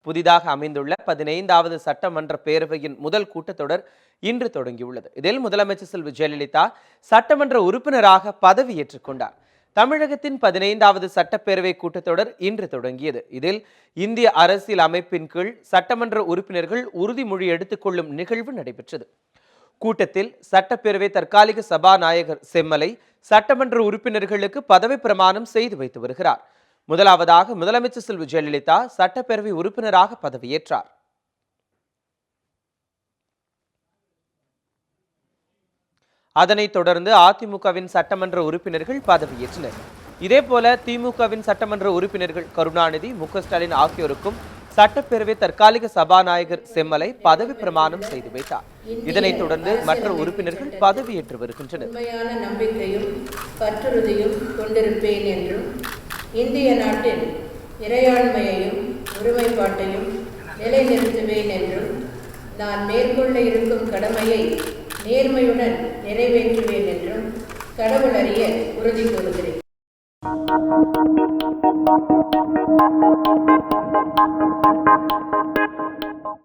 புதிதாக அமைந்துள்ள 15வது சட்டமன்ற பேரவையின் முதல் கூட்டத்தொடர் இன்று தொடங்கியுள்ளது. இதில் முதலமைச்சர் செல்வி ஜெயலலிதா சட்டமன்ற உறுப்பினராக பதவியேற்றுக் கொண்டார். தமிழகத்தின் 15வது சட்டப்பேரவை கூட்டத்தொடர் இன்று தொடங்கியது. இதில் இந்திய அரசியல் அமைப்பின் கீழ் சட்டமன்ற உறுப்பினர்கள் உறுதிமொழி எடுத்துக் கொள்ளும் நிகழ்வு நடைபெற்றது. கூட்டத்தில் சட்டப்பேரவை தற்காலிக சபாநாயகர் செம்மலை சட்டமன்ற உறுப்பினர்களுக்கு பதவி பிரமாணம் செய்து வைத்து வருகிறார். முதலாவதாக முதலமைச்சர் செல்வி ஜெயலலிதா சட்டப்பேரவை உறுப்பினராக பதவியேற்றார். அதனைத் தொடர்ந்து அதிமுகவின் சட்டமன்ற உறுப்பினர்கள் பதவியேற்றனர். இதேபோல திமுகவின் சட்டமன்ற உறுப்பினர்கள் கருணாநிதி, மு.க.ஸ்டாலின் ஆகியோருக்கும் சட்டப்பேரவை தற்காலிக சபாநாயகர் செம்மலை பதவி பிரமாணம் செய்து வைத்தார். இதனைத் தொடர்ந்து மற்ற உறுப்பினர்கள் பதவியேற்று வருகின்றனர். நம்பிக்கையும் பற்றுறுதியும் கொண்டிருப்பேன் என்றும் இந்திய நாட்டின் இறையாண்மையையும் ஒருமைப்பாட்டையும் நிலைநிறுத்துவேன் என்றும் நான் மேற்கொள்ள இருக்கும் கடமையை நேர்மையுடன் நிறைவேற்றுவேன் என்றும் கடவுள் அறிய உறுதி கூறுகிறேன்.